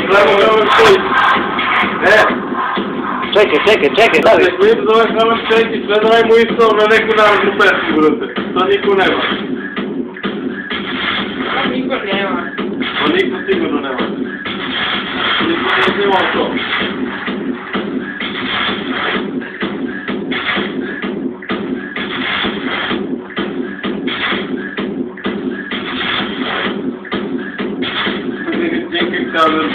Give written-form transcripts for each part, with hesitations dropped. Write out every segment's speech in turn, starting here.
Gledamo na ovoj šejki. Čekaj, da li? Klip zoveš na ovoj šejki, sve dajmo isto na neku narodnu pesmu, brate. To niko nema. Niko nema. To niko sigurno nema. Niko ne snimao to. Thinking sounded.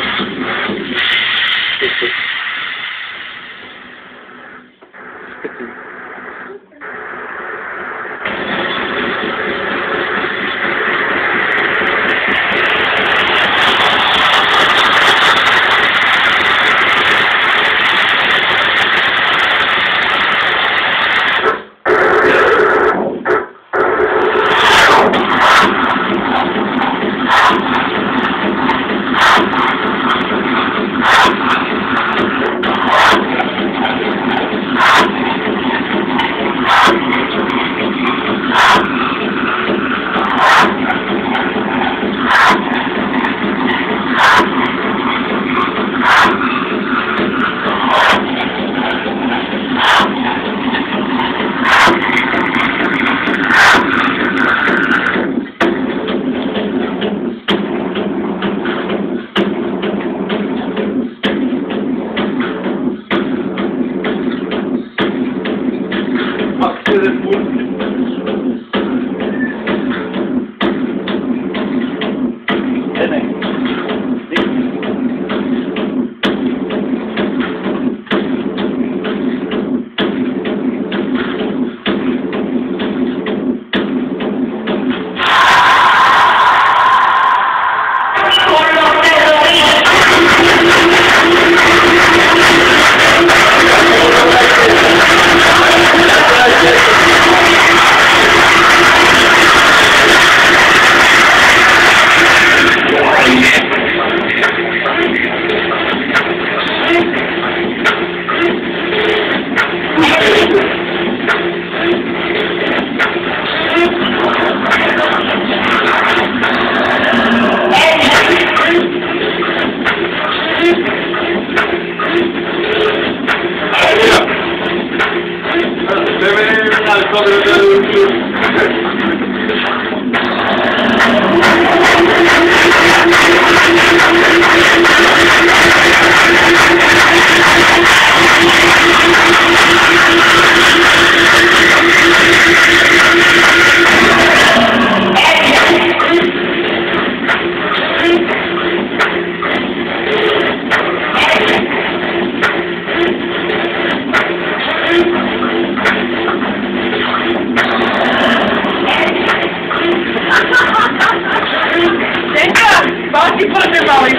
Bati fate male,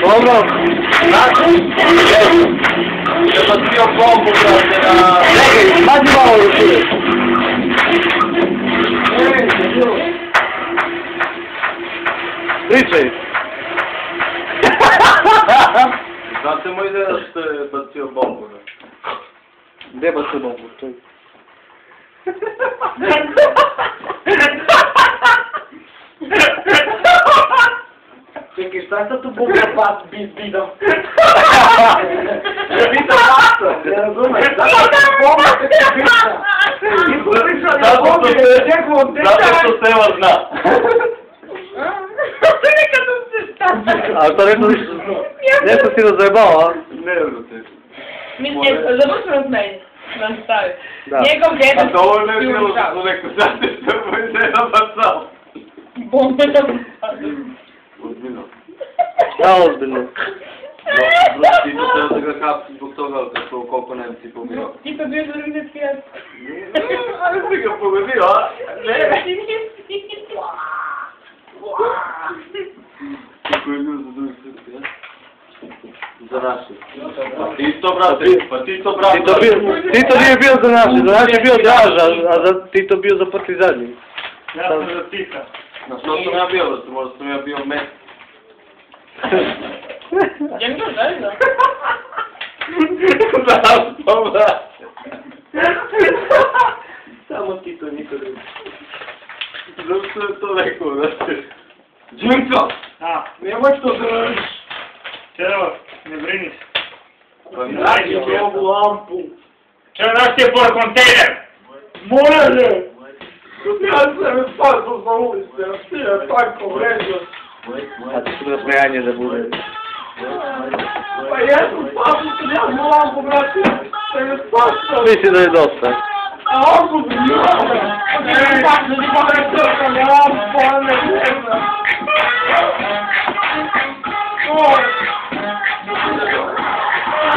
Dobro, je bacio bombu, brate, na... čekaj, pazi malo još uvijek. Pričaj. Znate moj ideja što je bacio bombu, ne? Gdje bacio bombu? Čekaj. Čekaj, šta je sad tu bomba pas bidom? Bida pasa, ne razumeš? Zato je bomba se bida. Niko pričao da bombe, čekao te zato što Seva zna. Nekad sam se stavila. A to nešto si razajebao, a? Ne, brate. Završeno s meni. Nastavi. Da. Njegov deda A to ovo ne je bilo što su neko sad što je moj deda bacao. bombe da bacao. Ozbiljno. Da, ozbiljno. Ti to treba da ga hapsi zbog toga, ali to koliko Nemci pobio. Ti pa bio za druge svijet. Ali si ga pogodio, a? Ne. Ti nisi. Koji je bio za drugi svijet, ja? Za naše. Tito nije bio za naše je bio Draža, a za Tito bio za Partizani. Ja sam za Tita. Na što sam ja bio, da možda sam ja bio Messi. Ja mi to željno. Samo Tito, niko drugi. Zašto je to rekao, da će... Džinko! Nemoj što držiš! Čelo, ne brini se. Daj mi ovu lampu. Čelo, daš ti je por kontejner! Može! Ja sam spasao za ulice, a ti je tako vređao. A ti su nasmejanje da bude. Pa jesam spasao sam ja za lampu, brate. Da me spasao. Mislim da je dosta. A lampu bi njela. Ne, tako da ti pa rekao da lampu, a ne jedna.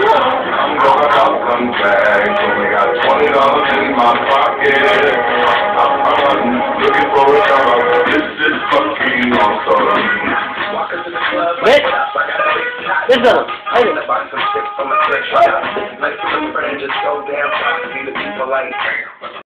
I'm going out some bags, only got $20 in my pocket. I'm looking for a job. This is fucking awesome. Wait! Where's that? Hey! Like some friends just go down, talk to the people like